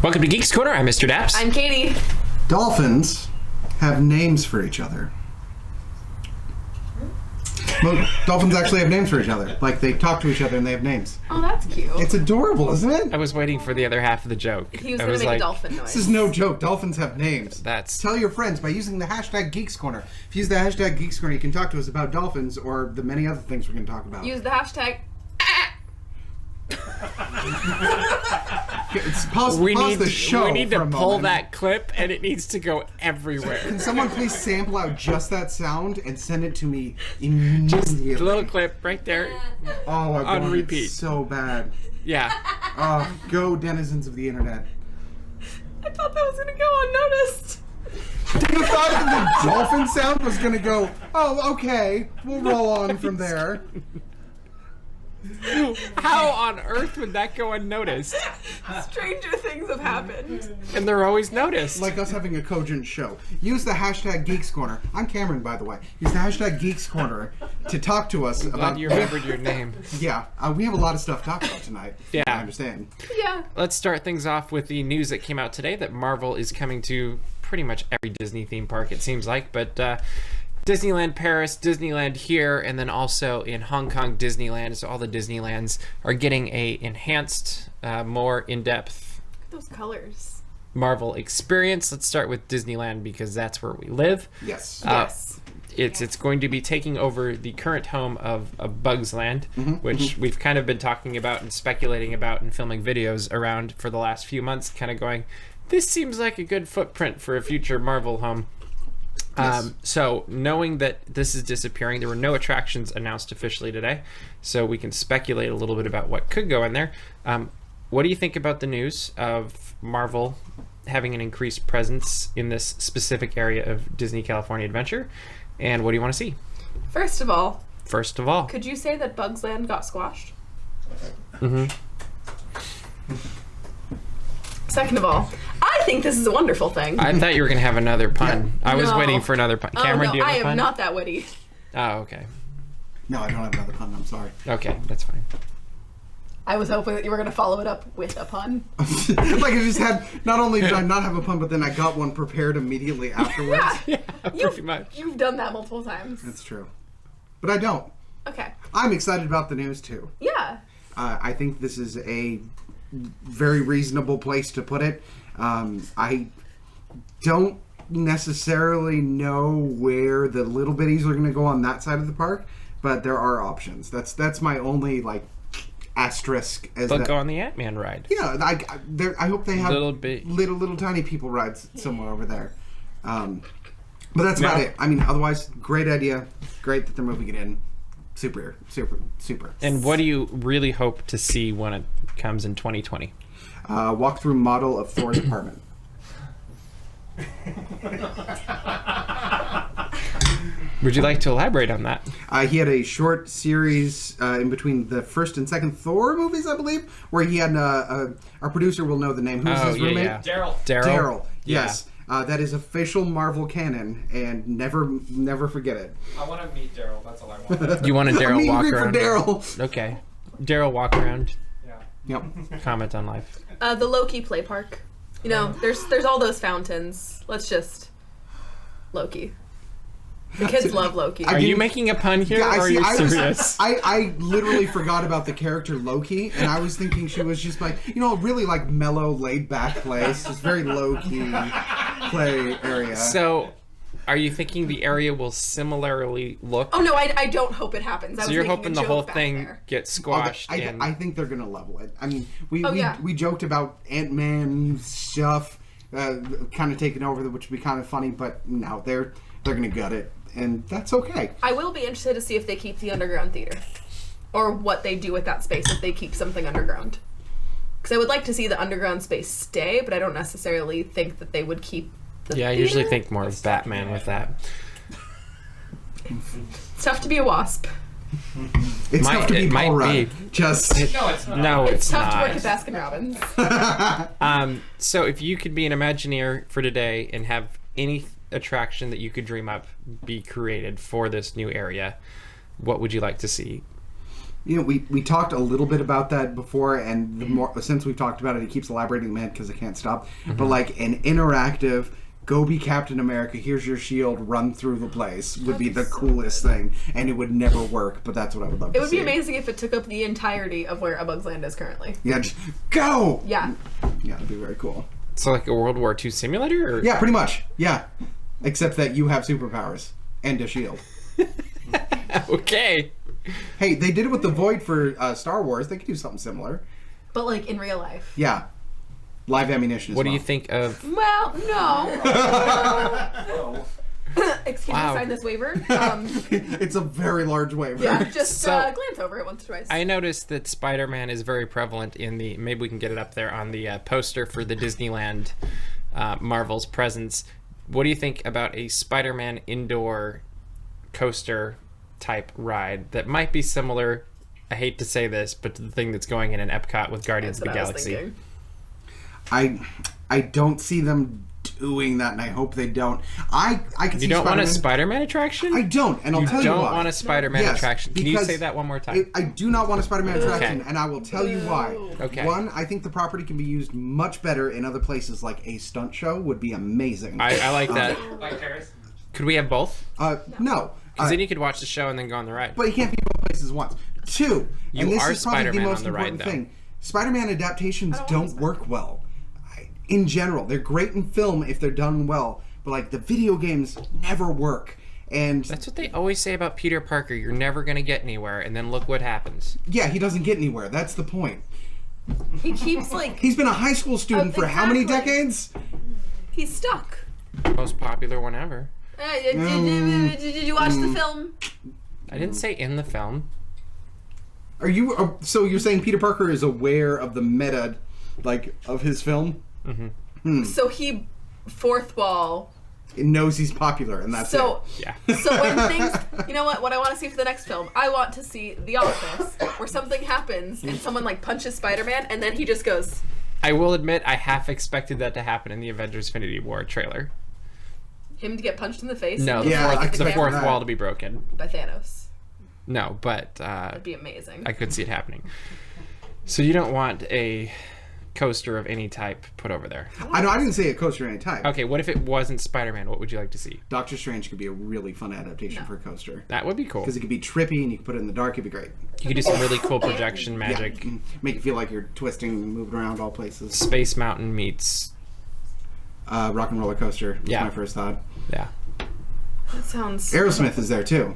Welcome to Geeks Corner. I'm Mr. DAPs. I'm Katie. Dolphins have names for each other. Well, dolphins actually have names for each other. Like, they talk to each other and they have names. Oh, that's cute. It's adorable, isn't it? I was waiting for the other half of the joke. He was going to make a dolphin noise. This is no joke. Dolphins have names. That's... Tell your friends by using the hashtag Geeks Corner. If you use the hashtag Geeks Corner, you can talk to us about dolphins or the many other things we're going to talk about. Use the hashtag... Pause the show. We need to pull moment. that clip, and it needs to go everywhere. Can someone please sample out just that sound and send it to me immediately? Just a little clip right there. Oh, I on want repeat. it so bad. Yeah. Oh, go denizens of the internet. I thought that was going to go unnoticed. You thought that the dolphin sound was going to go, oh, okay, we'll roll on from there. How on earth would that go unnoticed? Stranger things have happened. And they're always noticed. Like us having a cogent show. Use the hashtag Geeks Corner. I'm Cameron, by the way. Use the hashtag Geeks Corner to talk to us about... Glad you remembered your name. Yeah, we have a lot of stuff to talk about tonight. Yeah. I understand. Yeah. Let's start things off with the news that came out today that Marvel is coming to pretty much every Disney theme park, it seems like, but Disneyland Paris, Disneyland here, and then also in Hong Kong Disneyland. So all the Disneylands are getting a enhanced, more in-depth Those colors. Marvel experience. Let's start with Disneyland because that's where we live. Yes. Yes. It's going to be taking over the current home of Bugs Land, which we've kind of been talking about and speculating about and filming videos around for the last few months, kind of going, this seems like a good footprint for a future Marvel home. Yes. So knowing that this is disappearing, there were no attractions announced officially today, so we can speculate a little bit about what could go in there. What do you think about the news of Marvel having an increased presence in this specific area of Disney California Adventure? And what do you want to see? First of all, Could you say that Bugs Land got squashed? Second of all, I think this is a wonderful thing. I thought you were going to have another pun. Yeah. I was No. waiting for another pun. Cameron, no, do you have I a pun? am not that witty. Oh, okay. No, I don't have another pun. I'm sorry. Okay, that's fine. I was hoping that you were going to follow it up with a pun. Like, I just had, not only did I not have a pun, but then I got one prepared immediately afterwards. Yeah, pretty much. You've done that multiple times. That's true. But I don't. Okay. I'm excited about the news, too. Yeah. I think this is a very reasonable place to put it. I don't necessarily know where the little bitties are going to go on that side of the park, but there are options. That's my only, like, asterisk. They'll go on the Ant-Man ride. Yeah, I hope they have little tiny people rides somewhere over there. But that's about it. I mean, otherwise, great idea. Great that they're moving it in. Super. And what do you really hope to see when it comes in 2020? Walkthrough model of Thor's apartment. Would you like to elaborate on that? He had a short series in between the first and second Thor movies, I believe, where he had our producer will know the name. Who's his roommate? Yeah. Daryl. Yes. That is official Marvel canon, and never forget it. I want to meet Daryl. That's all I want. You want a Daryl walk around? for Daryl. Okay. Daryl walk around. Yep. Comment on life. The Loki play park. You know, there's all those fountains. Let's just Loki. The kids love Loki. Are you making a pun here, or are you serious? I literally forgot about the character Loki, and I was thinking she was just like, really like mellow, laid back place. Just very low key play area. So, are you thinking the area will similarly look? Oh no, I don't hope it happens. So you're hoping the whole thing gets squashed? I think they're gonna level it. I mean, we joked about Ant-Man stuff kind of taking over, which would be kind of funny, but no, they're gonna gut it. And that's okay. I will be interested to see if they keep the underground theater. Or what they do with that space if they keep something underground. Because I would like to see the underground space stay, but I don't necessarily think that they would keep the theater. I usually think more of Batman with that. It's tough to be a wasp. It's tough to be Paul Rudd. No, it's not. No, it's tough not. to work at Baskin Robbins. So if you could be an Imagineer for today and have any attraction that you could dream up be created for this new area, what would you like to see? we talked a little bit about that before, and the more since we've talked about it, he keeps elaborating in my head because I can't stop. But like an interactive, go be Captain America, here's your shield, run through the place would be the coolest thing, and it would never work, but that's what I would love to see. It would be amazing if it took up the entirety of where A Bug's Land is currently. Yeah, just go! Yeah. Yeah, it'd be very cool. So like a World War II simulator? Or? Yeah, pretty much. Yeah. Except that you have superpowers and a shield. Okay. Hey, they did it with the Void for Star Wars. They could do something similar. But like in real life. Yeah. Live ammunition as What well. do you think of... Well, no. Excuse me, Wow. sign this waiver. It's a very large waiver. Yeah, just So- glance over it once or twice. I noticed that Spider-Man is very prevalent in the... Maybe we can get it up there on the poster for the Disneyland Marvel's presence. What do you think about a Spider-Man indoor coaster type ride that might be similar, I hate to say this, but to the thing that's going in Epcot with Guardians That's of the what I was Galaxy? thinking. I don't see them doing that, and I hope they don't. I can see You don't want a Spider-Man- Spider-Man attraction? I don't, and I'll tell you don't why. want a Spider-Man Yes, attraction. Can you because say that one more time? I do not want a Spider-Man attraction, Okay. and I will tell you why. Okay. One, I think the property can be used much better in other places, like a stunt show would be amazing. I like that. Like Harris. Could we have both? No. Because then you could watch the show and then go on the ride. But you can't be both places once. Two, You and this are is probably Spider-Man the on most the ride, important though. thing. Spider-Man adaptations I don't wanna don't be work well. In general, they're great in film if they're done well, but like the video games never work. And That's what they always say about Peter Parker. You're never going to get anywhere, and then look what happens. yeah, he doesn't get anywhere. That's the point. He keeps like He's been a high school student for how many exactly. decades? he's stuck. Most popular one ever. Did you watch the film? I didn't say in the film. Are you so you're saying Peter Parker is aware of the meta, like of his film? So he fourth wall. It knows he's popular, and that's So Yeah. so when things, you know what I want to see for the next film? I want to see The Office, where something happens and someone like punches Spider-Man, and then he just goes. I will admit, I half expected that to happen in the Avengers Infinity War trailer. Him to get punched in the face. No, and the get Yeah, I fourth, like the expect fourth that. wall to be broken. by Thanos. No, but That'd be amazing. I could see it happening. So you don't want a coaster of any type put over there. I know I didn't say a coaster of any type. Okay, what if it wasn't Spider-Man? What would you like to see? Doctor Strange could be a really fun adaptation for a coaster. That would be cool. Because it could be trippy and you could put it in the dark, it'd be great. You could do some really cool projection magic. Yeah, make it feel like you're twisting and moving around all places. Space Mountain meets... Rock and Roller Coaster was Yeah. my first thought. Yeah. That sounds. Aerosmith is there too.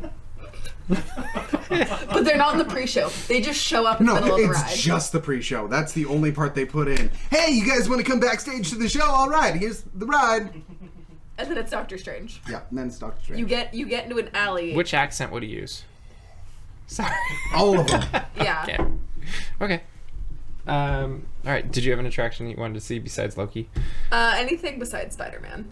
But they're not in the pre-show. They just show up in No, the middle of the it's ride. just the pre-show. That's the only part they put in. Hey, you guys want to come backstage to the show? All right, here's the ride. And then it's Doctor Strange. Yeah, and then it's Doctor Strange. You get into an alley. Which accent would he use? Sorry. All of them. Yeah. Okay. Okay. All right. Did you have an attraction you wanted to see besides Loki? Anything besides Spider-Man.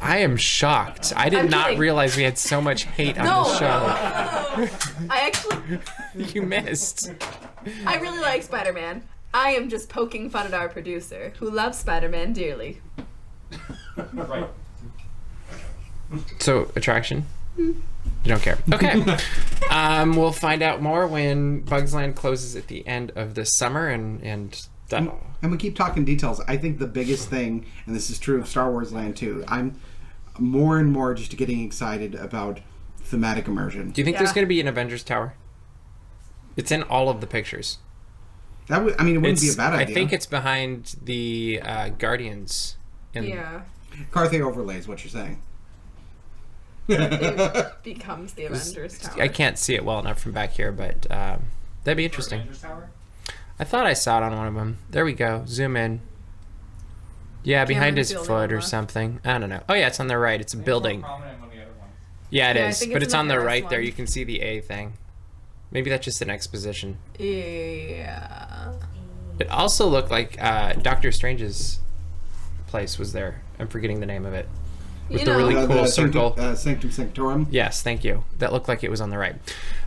I am shocked. I did I'm not kidding. realize we had so much hate on No. the show. I actually, You missed. I really like Spider-Man. I am just poking fun at our producer, who loves Spider-Man dearly. Right. So, attraction? You don't care. Okay. We'll find out more when Bugs Land closes at the end of the summer, and that. And we keep talking details. I think the biggest thing, and this is true of Star Wars Land too, I'm more and more just getting excited about thematic immersion. Do you think there's Yeah. going to be an Avengers Tower? It's in all of the pictures. That would, I mean, it wouldn't be a It's- bad idea. I think it's behind the Guardians. Yeah. Carthay overlay is what you're saying. It becomes the Avengers Tower. I can't see it well enough from back here, but that'd be interesting. Avengers Tower? I thought I saw it on one of them. There we go. Zoom in. Yeah, behind his Cameron's foot or building something. I don't know. Oh yeah, it's on the right. It's a I think it's building. more prominent on the other ones. Yeah, it Yeah, I is. think But it's it's in on the the Paris right there. one. You can see the A thing. Maybe that's just the next position. Yeah. It also looked like Doctor Strange's place was there. I'm forgetting the name of it. With the really The cool Sanctum- circle. Sanctum Sanctorum. Yes, thank you. That looked like it was on the right.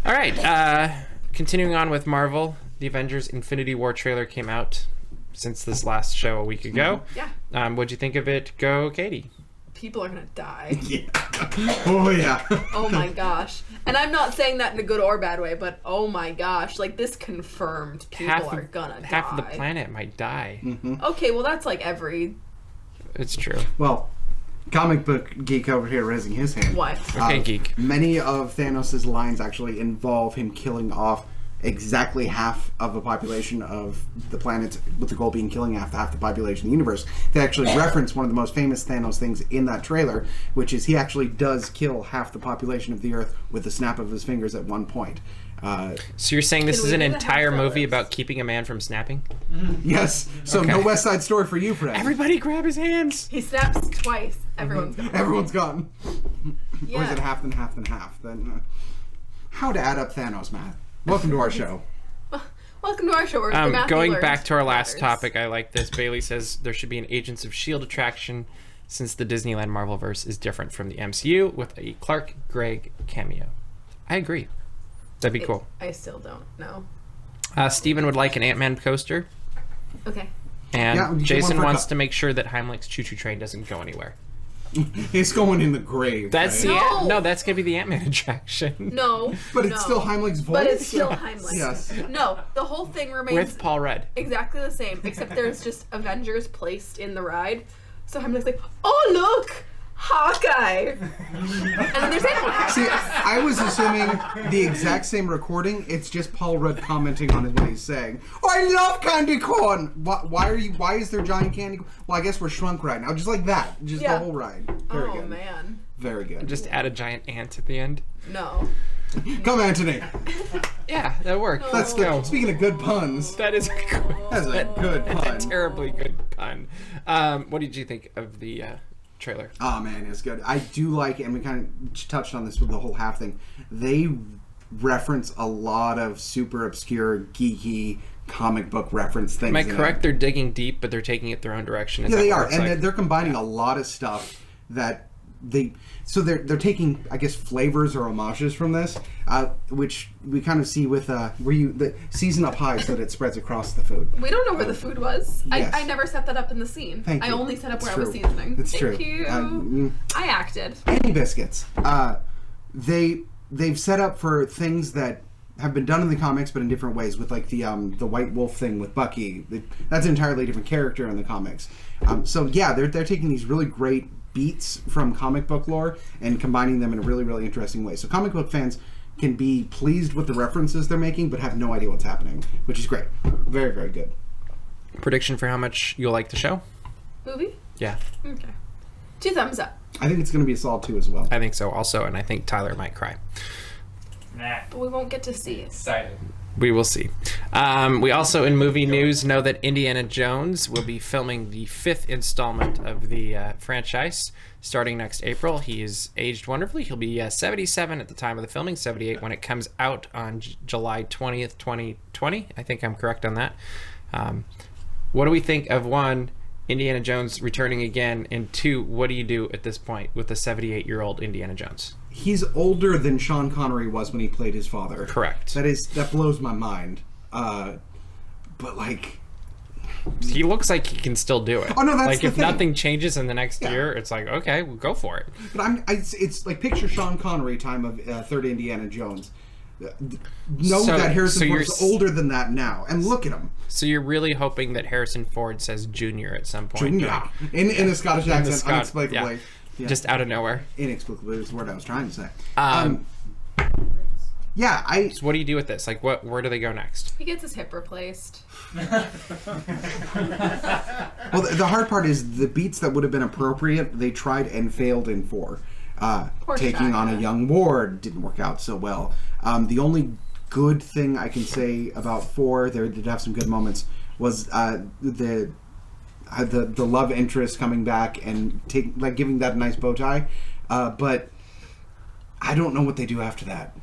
All right. Continuing on with Marvel, the Avengers Infinity War trailer came out since this last show a week ago. Yeah. What'd you think of it? Go, Katie. people are gonna die. Yeah. Oh yeah. Oh my gosh. And I'm not saying that in a good or bad way, but oh my gosh, like this confirmed people are gonna die. Half of the planet might die. Okay, well that's like every It's true. Well, comic book geek over here raising his hand. what? Okay, geek. Many of Thanos' lines actually involve him killing off exactly half of the population of the planet, with the goal being killing half the population of the universe. They actually reference one of the most famous Thanos things in that trailer, which is he actually does kill half the population of the Earth with the snap of his fingers at one point. So you're saying this Can is we an do the entire half movie hours? about keeping a man from snapping? Yes, so Okay. no West Side Story for you, Fred. Everybody grab his hands. He snaps twice. Everyone's gone. Everyone's gone. Yeah. Or is it half then half then half? Then how to add up Thanos math. Welcome to our show. Welcome to our show. Where the math Going learned back to our last matters. topic, I like this. Bailey says there should be an Agents of S.H.I.E.L.D. attraction since the Disneyland Marvelverse is different from the MCU with a Clark Gregg cameo. I agree. That'd be cool. I still don't know. Steven would like an Ant-Man coaster. Okay. And Yeah, you get Jason one for a wants cup. to make sure that Heimlich's choo-choo train doesn't go anywhere. It's going in the grave. That's right? No. that's gonna be the Ant-Man attraction. No. But it's no. still Heimlich's voice. But it's still Heimlich. Yes. No, the whole thing remains With Paul Rudd. exactly the same, except there's just Avengers placed in the ride. So Heimlich's like, oh look, Hawkeye. And then there's Animal See, Kingdom. I was assuming the exact same recording. It's just Paul Rudd commenting on what he's saying. Oh, I love candy corn. Why is there giant candy corn? Well, I guess we're shrunk right now. Just like that. Just Yeah. the whole ride. Very Oh good. man. Very good. Just add a giant ant at the end. No. Come, Anthony. Yeah, that worked. That's Let's go. Speaking of good puns, That is a good, that's a good pun. a terribly good pun. What did you think of the trailer? Oh man, it's good. I do like it, and we kind of touched on this with the whole half thing. They reference a lot of super obscure, geeky comic book reference things. Am I in it. correct? They're digging deep, but they're taking it their own direction. Is Yeah, that they what are, it's and like? they're combining a lot of stuff that they're taking, I guess, flavors or homages from this, which we kind of see with the season up high so that it spreads across the food. We don't know where the food was. Yes. I never set that up in the scene. Thank you. I only set up where It's I was true. seasoning. It's Thank true. you. I acted. Any biscuits. They've set up for things that have been done in the comics, but in different ways. With like the White Wolf thing with Bucky, that's an entirely different character in the comics. So yeah, they're taking these really great beats from comic book lore and combining them in a really, really interesting way. So comic book fans can be pleased with the references they're making, but have no idea what's happening, which is great. Very, very good. Prediction for how much you'll like the show? Movie? Yeah, Okay. 2 thumbs up. I think it's going to be a solid 2 as well. I think so also, and I think Tyler might cry. Nah. But we won't get to see it. Excited. We will see. We also, in movie news, know that Indiana Jones will be filming the 5th installment of the franchise starting next April. He is aged wonderfully. He'll be 77 at the time of the filming, 78 when it comes out on July 20th, 2020. I think I'm correct on that. What do we think of, 1, Indiana Jones returning again, and 2, what do you do at this point with a 78-year-old Indiana Jones? He's older than Sean Connery was when he played his father. Correct. That blows my mind. But like, He looks like he can still do it. Oh, no, that's like the if thing. nothing changes in the next Yeah. year, it's like, okay, we'll go for it. but it's like picture Sean Connery time of Third Indiana Jones. Know So- that Harrison so Ford you're is older than that now, and look at him, So you're really hoping that Harrison Ford says Junior at some point. Junior, in a Scottish accent, Scot- inexplicably. yeah. Yeah. Just out of nowhere. Inexplicably is the word I was trying to say. Um, Yeah, So what do you do with this? Like, where do they go next? He gets his hip replaced. well, the hard part is the beats that would have been appropriate, they tried and failed in 4. Poor Taking on Shaka. a young ward didn't work out so well. The only good thing I can say about 4, there did have some good moments, was the love interest coming back and giving that a nice bow tie. But I don't know what they do after that.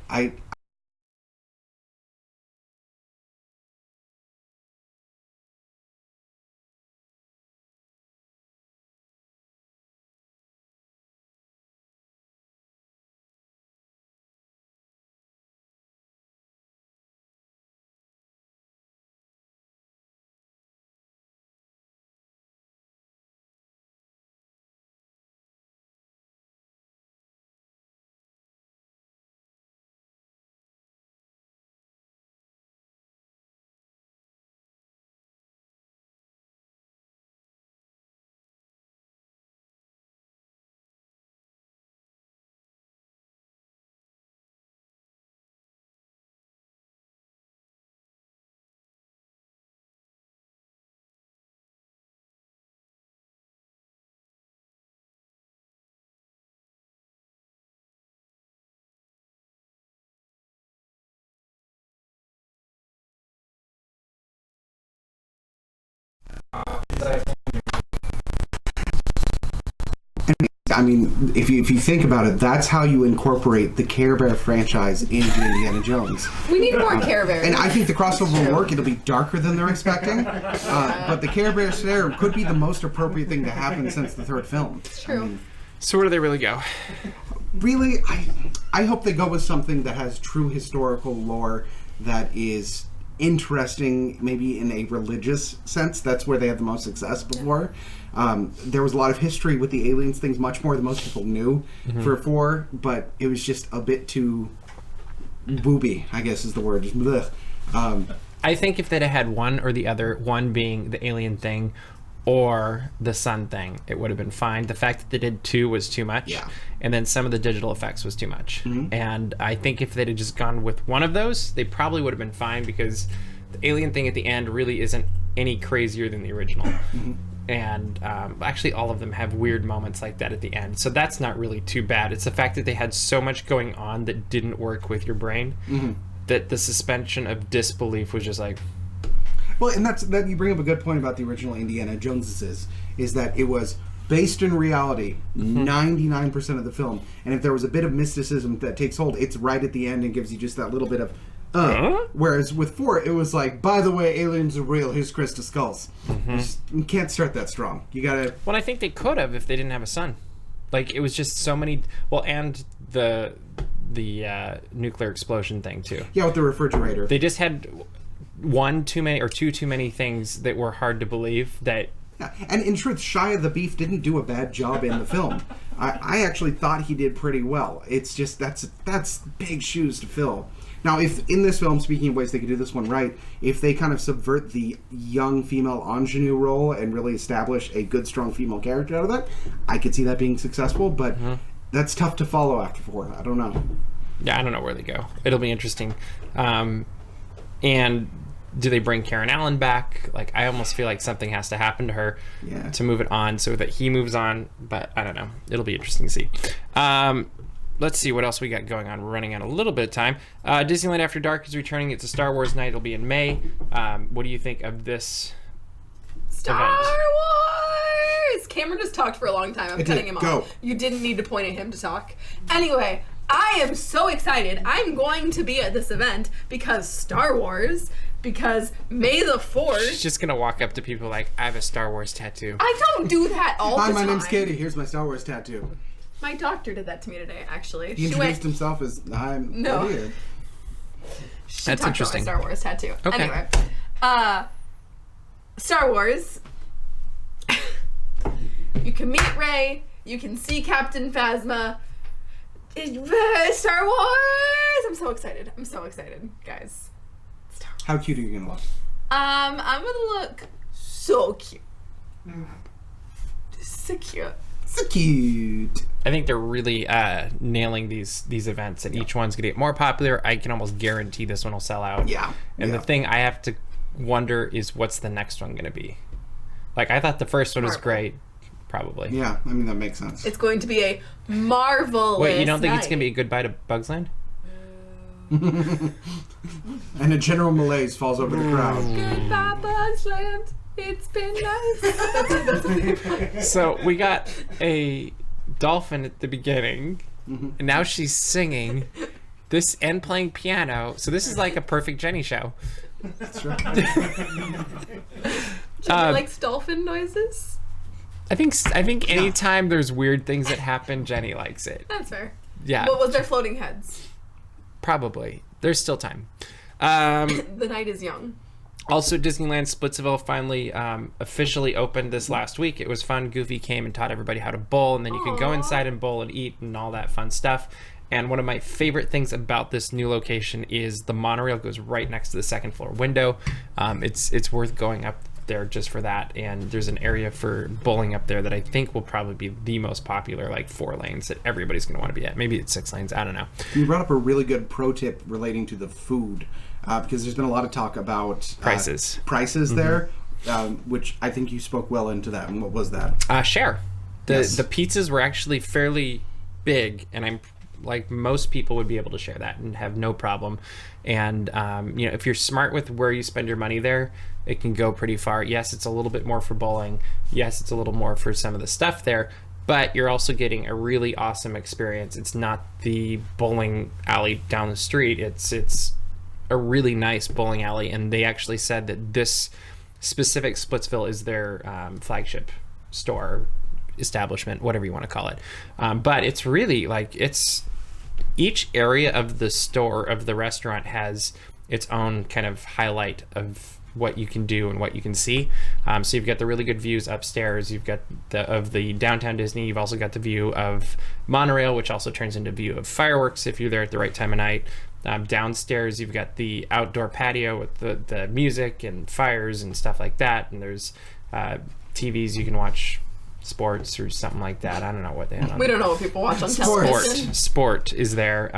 I mean, if you think about it, that's how you incorporate the Care Bear franchise into Indiana Jones. We need more Care Bears. And I think the crossover will work. It'll be darker than they're expecting. But the Care Bear stare could be the most appropriate thing to happen since the third film. It's true. I mean, So where do they really go? really, I hope they go with something that has true historical lore that is interesting, maybe in a religious sense. That's where they had the most success before. There was a lot of history with the aliens things, much more than most people knew for 4, but it was just a bit too booby, I guess is the word. Just blech. I think if they'd have had one or the other, one being the alien thing or the sun thing, it would have been fine. The fact that they did 2 was too much. Yeah. And then some of the digital effects was too much. And I think if they'd have just gone with one of those, they probably would have been fine, because the alien thing at the end really isn't any crazier than the original. And actually all of them have weird moments like that at the end. So that's not really too bad. It's the fact that they had so much going on that didn't work with your brain, that the suspension of disbelief was just like... Well, and that you bring up a good point about the original Indiana Joneses is that it was based in reality 99% of the film, and if there was a bit of mysticism that takes hold, it's right at the end and gives you just that little bit of whereas with 4 it was like, by the way, aliens are real, here's Crystal Skulls. You can't start that strong. You gotta... Well, I think they could have if they didn't have a sun. Like, it was just so many... Well, and the nuclear explosion thing too. Yeah, with the refrigerator. They just had one too many or two too many things that were hard to believe that... Yeah. And in truth, Shia the Beef didn't do a bad job in the film. I actually thought he did pretty well. It's just that's big shoes to fill. Now, if in this film, speaking of ways they could do this one right, if they kind of subvert the young female ingenue role and really establish a good, strong female character out of that, I could see that being successful, but that's tough to follow after 4. I don't know. Yeah, I don't know where they go. It'll be interesting. And do they bring Karen Allen back? Like, I almost feel like something has to happen to her to move it on so that he moves on, but I don't know. It'll be interesting to see. Let's see what else we got going on. We're running out a little bit of time. Disneyland After Dark is returning. It's a Star Wars night. It'll be in May. What do you think of this Star event? Wars! Cameron just talked for a long time. I'm cutting him Go. off. You didn't need to point at him to talk. Anyway, I am so excited. I'm going to be at this event because Star Wars, because May the 4th... She's just going to walk up to people like, I have a Star Wars tattoo. I don't do that all Hi, the my time. name's Katie. Here's my Star Wars tattoo. My doctor did that to me today, actually. He introduced himself as, I'm No. here. She That's talked interesting. About my Star Wars tattoo. Okay. Anyway, Star Wars. You can meet Rey. You can see Captain Phasma. Star Wars! I'm so excited. I'm so excited, guys. Star Wars. How cute are you going to look? I'm gonna look so cute. So cute. So cute. I think they're really nailing these events, and each one's gonna get more popular. I can almost guarantee this one will sell out. Yeah. And the thing I have to wonder is, what's the next one gonna be? Like, I thought the first one was Marvel. great, probably. Yeah, I mean, that makes sense. It's going to be a marvelous Wait, you don't think it's night. gonna be a goodbye to Bugs Land? And a general malaise falls over the crowd. Goodbye, Bugs Land. It's been nice. That's it. So we got a dolphin at the beginning, and now she's singing this and playing piano. So this is like a perfect Jenny show. That's right. Jenny likes dolphin noises. I think anytime there's weird things that happen, Jenny likes it. That's fair. Yeah, What was their floating heads? probably. There's still time. The night is young. Also, Disneyland Splitsville finally officially opened this last week. It was fun. Goofy came and taught everybody how to bowl, and then you could go inside and bowl and eat and all that fun stuff. And one of my favorite things about this new location is the monorail goes right next to the second floor window. It's worth going up there just for that. And there's an area for bowling up there that I think will probably be the most popular, like 4 lanes that everybody's going to want to be at. Maybe it's 6 lanes. I don't know. You brought up a really good pro tip relating to the food, because there's been a lot of talk about Prices. there, which I think you spoke well into that. And what was that? Share. Yes. The pizzas were actually fairly big, and I'm like, most people would be able to share that and have no problem. And if you're smart with where you spend your money there, it can go pretty far. Yes, it's a little bit more for bowling. Yes, it's a little more for some of the stuff there, but you're also getting a really awesome experience. It's not the bowling alley down the street. It's a really nice bowling alley, and they actually said that this specific Splitsville is their flagship store, establishment, whatever you want to call it. But it's really like each area of the store, of the restaurant, has its own kind of highlight of what you can do and what you can see. So you've got the really good views upstairs. You've got the downtown Disney. You've also got the view of monorail, which also turns into a view of fireworks if you're there at the right time of night. Downstairs, you've got the outdoor patio with the music and fires and stuff like that. And there's TVs you can watch sports or something like that. I don't know what they had on. We don't know what people watch on television. Sport is there.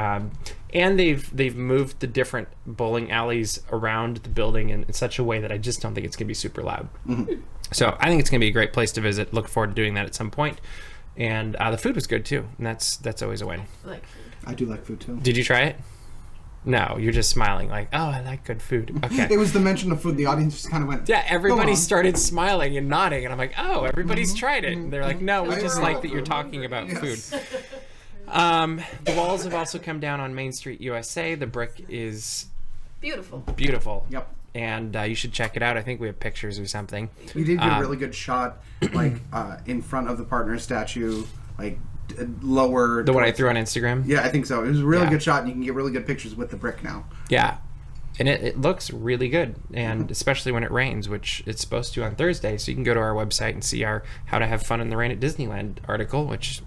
And they've moved the different bowling alleys around the building in such a way that I just don't think it's going to be super loud. Mm-hmm. So I think it's going to be a great place to visit. Look forward to doing that at some point. And the food was good too, and that's always a win. I like food. I do like food too. Did you try it? No, you're just smiling like, oh, I like good food. Okay. It was the mention of food. The audience just kind of went. Yeah, everybody started smiling and nodding, and I'm like, oh, everybody's tried it. And they're like, no, we just like that you're talking about food. The walls have also come down on Main Street, USA. The brick is beautiful. Yep. And you should check it out. I think we have pictures or something. You did get a really good shot, like in front of the partner statue, like lower. The one I threw on Instagram? Yeah, I think so. It was a really good shot, and you can get really good pictures with the brick now. Yeah. And it looks really good, and especially when it rains, which it's supposed to on Thursday. So you can go to our website and see our How to Have Fun in the Rain at Disneyland article, which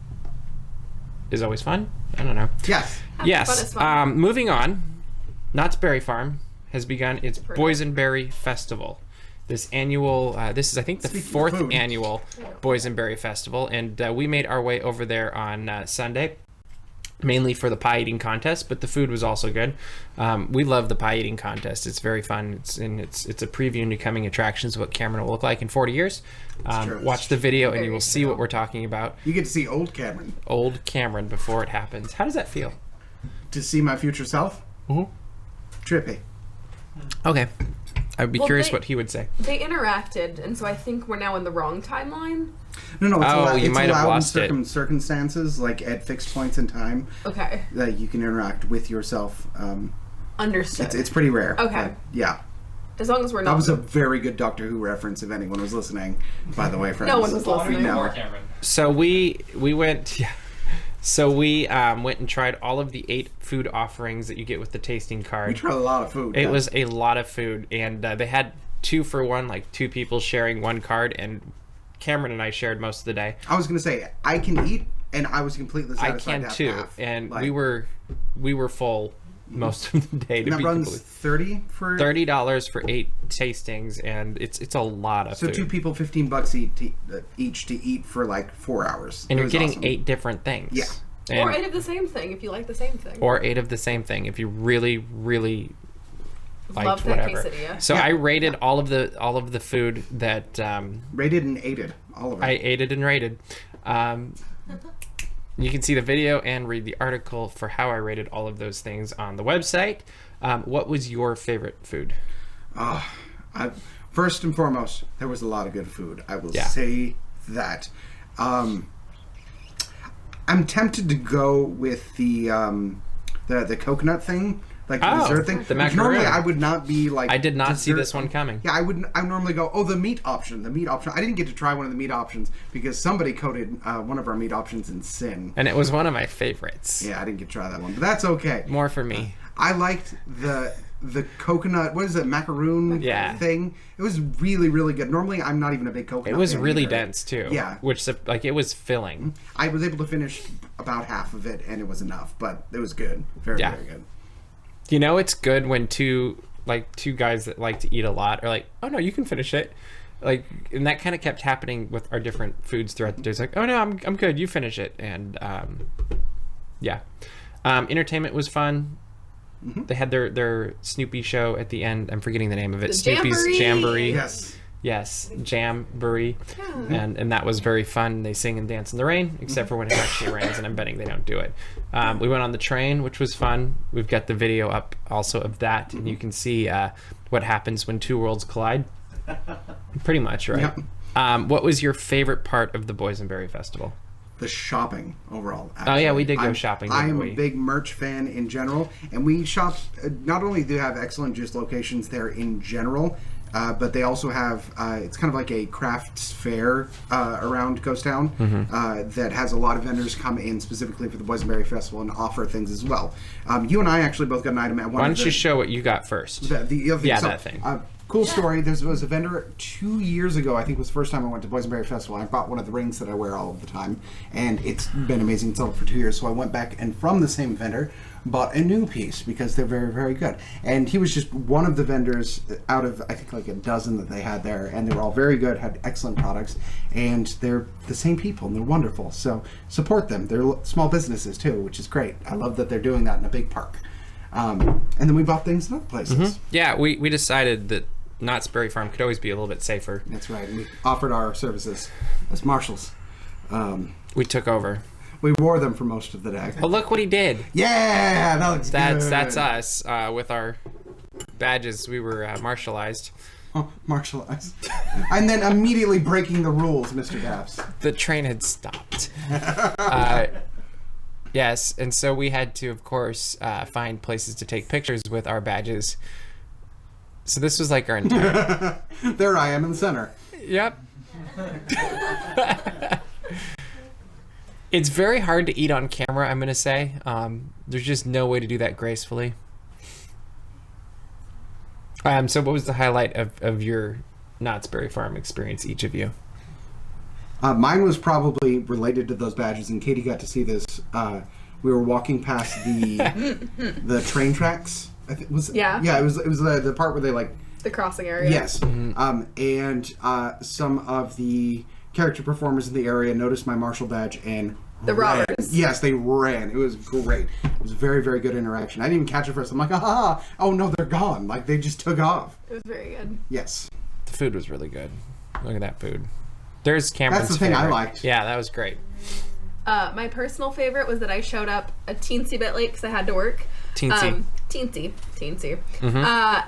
is always fun. I don't know. Yes. Yes. Moving on, Knott's Berry Farm has begun its Boysenberry Festival. This annual, this is I think the fourth annual Boysenberry Festival, and we made our way over there on Sunday, mainly for the pie eating contest, but the food was also good. We love the pie eating contest. It's very fun. It's a preview into coming attractions of what Cameron will look like in 40 years. Watch the video and you will see what we're talking about. You get to see old Cameron. Old Cameron before it happens. How does that feel? To see my future self? Mm-hmm. Trippy. Okay. I'd be curious what he would say. They interacted, and so I think we're now in the wrong timeline. No, it's you might have lost in circumstances, like at fixed points in time. Okay. That you can interact with yourself. Understood. It's pretty rare. Okay. Yeah. As long as we're not. That was a very good Doctor Who reference, if anyone was listening. By the way, friends. No one was listening. No. So we went. Yeah. So we went and tried all of the 8 food offerings that you get with the tasting card. We tried a lot of food. It was a lot of food, and they had 2 for 1, like 2 people sharing one card, and Cameron and I shared most of the day. I was going to say, I can eat, and I was completely satisfied. I can too, half. and we were full most of the day. And that runs $30 for $30 for 8 tastings, and it's a lot of food. So 2 people, $15 each to eat for like 4 hours. And you're getting 8 different things. Yeah. Or 8 of the same thing if you like the same thing. Or 8 of the same thing if you really, really liked Love that whatever. quesadilla. So I rated all of the food that rated and ate it, all of it. I ate it and rated. You can see the video and read the article for how I rated all of those things on the website. What was your favorite food? First and foremost, there was a lot of good food. I will say that. I'm tempted to go with the coconut thing, like the dessert thing. The macaroon. Normally, I would not be like. I did not see this one coming. Yeah, I normally go, the meat option. The meat option. I didn't get to try one of the meat options because somebody coded one of our meat options in sin. And it was one of my favorites. Yeah, I didn't get to try that one, but that's okay. More for me. I liked the coconut, what is it, macaroon thing. It was really, really good. Normally, I'm not even a big coconut It was fan really either. dense, too. Yeah. Which, like, it was filling. I was able to finish about half of it, and it was enough, but it was good. Very, very good. You know, it's good when two guys that like to eat a lot are like, oh, no, you can finish it. Like, and that kind of kept happening with our different foods throughout the day. It's like, oh, no, I'm good. You finish it. And, entertainment was fun. Mm-hmm. They had their Snoopy show at the end. I'm forgetting the name of it. The Snoopy's Jamboree. Yes, Jamboree. Yeah. And that was very fun. They sing and dance in the rain, except for when it actually rains, and I'm betting they don't do it. We went on the train, which was fun. We've got the video up also of that, and you can see what happens when 2 worlds collide. Pretty much, right? Yep. What was your favorite part of the Boysenberry Festival? the shopping overall. Oh yeah, we did go I'm- shopping. I didn't am we? a big merch fan in general, and we shop. Not only do have excellent juice locations there in general, but they also have. It's kind of like a crafts fair around Ghost Town that has a lot of vendors come in specifically for the Boysenberry Festival and offer things as well. You and I actually both got an item at one. Why don't you show what you got first? The other thing, Yeah, so, that thing. Cool story. There was a vendor 2 years ago. I think was the first time I went to Boysenberry Festival. I bought one of the rings that I wear all of the time, and it's been amazing. It's sold for 2 years. So I went back and from the same vendor bought a new piece because they're very, very good. And he was just one of the vendors out of I think like a dozen that they had there, and they were all very good, had excellent products, and they're the same people and they're wonderful. So support them. They're small businesses too, which is great. I love that they're doing that in a big park. And then we bought things in other places. Yeah, we decided that Knott's Berry Farm could always be a little bit safer. That's right. And we offered our services as marshals. We took over. We wore them for most of the day. Oh, look what he did. Yeah, that looks good. That's us with our badges. We were marshalized. Oh, marshalized. And then immediately breaking the rules, Mr. Daps. The train had stopped. Yes, and so we had to, of course, find places to take pictures with our badges. So this was like our entire... There I am in the center. Yep. It's very hard to eat on camera, I'm going to say. There's just no way to do that gracefully. So what was the highlight of your Knott's Berry Farm experience, each of you? Mine was probably related to those badges, and Katie got to see this. We were walking past the train tracks. I think Yeah. It was the part where they like The crossing area. yes, and some of the character performers in the area noticed my marshal badge and The ran. robbers. Yes, they ran. It was great. It was very, very good interaction. I didn't even catch it first. I'm like, ah, oh no, they're gone. Like they just took off. It was very good. Yes. The food was really good. Look at that food. There's Cameron's That's the thing I favorite. liked. Yeah, that was great. My personal favorite was that I showed up a teensy bit late because I had to work. Teensy. Teensy.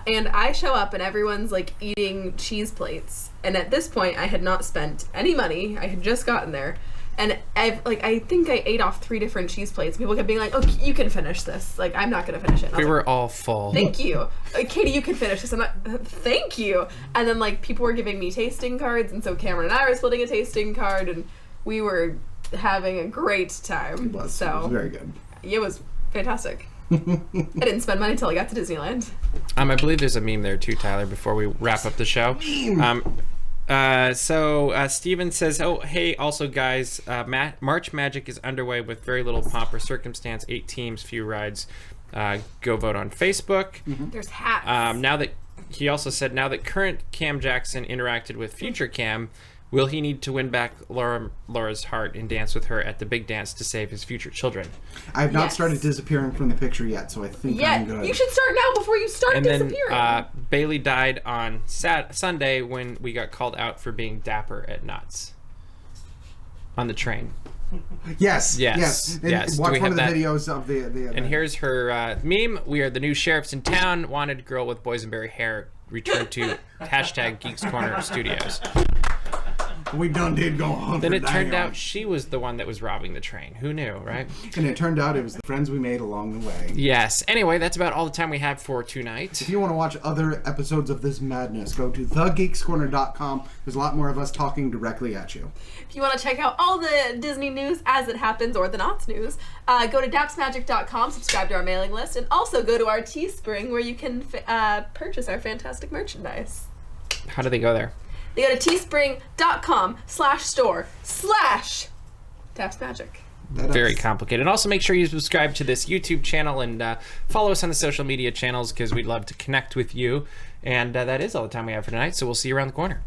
And I show up and everyone's like eating cheese plates. And at this point, I had not spent any money. I had just gotten there. And I think I ate off 3 different cheese plates. People kept being like, "Oh, you can finish this." Like, I'm not gonna finish it. And I We was were all full. Thank you. Katie, you can finish this. I'm not, thank you. And then, like, people were giving me tasting cards, and so Cameron and I were splitting a tasting card, and we were having a great time. It was So, very good. it was fantastic. I didn't spend money until I got to Disneyland. I believe there's a meme there too, Tyler, before we wrap up the show. So Steven says, oh, hey, also, guys, March Magic is underway with very little pomp or circumstance. 8 teams, few rides. Go vote on Facebook. There's hats. Now that he also said, now that current Cam Jackson interacted with future Cam, will he need to win back Laura's heart and dance with her at the big dance to save his future children? I have not Yes. started disappearing from the picture yet, so I think I'm good. You should start now before you start And then disappearing. Bailey died on Sunday when we got called out for being dapper at Knott's on the train. Yes. Yes, And yes. Do watch we one of have the that? videos of the event. And here's her meme. We are the new sheriffs in town. Wanted girl with boysenberry hair. Return to hashtag Geeks Corner Studios. We done did go on. Then for it turned dang out she was the one that was robbing the train. Who knew, right? And it turned out it was the friends we made along the way. Yes. Anyway, that's about all the time we have for tonight. If you want to watch other episodes of this madness, go to thegeekscorner.com. There's a lot more of us talking directly at you. If you want to check out all the Disney news as it happens, or the Knott's news, go to dapsmagic.com, subscribe to our mailing list, and also go to our Teespring where you can purchase our fantastic merchandise. How do they go there? They go to teespring.com/store/dapsmagic. Very complicated. And also make sure you subscribe to this YouTube channel and follow us on the social media channels because we'd love to connect with you. And that is all the time we have for tonight. So we'll see you around the corner.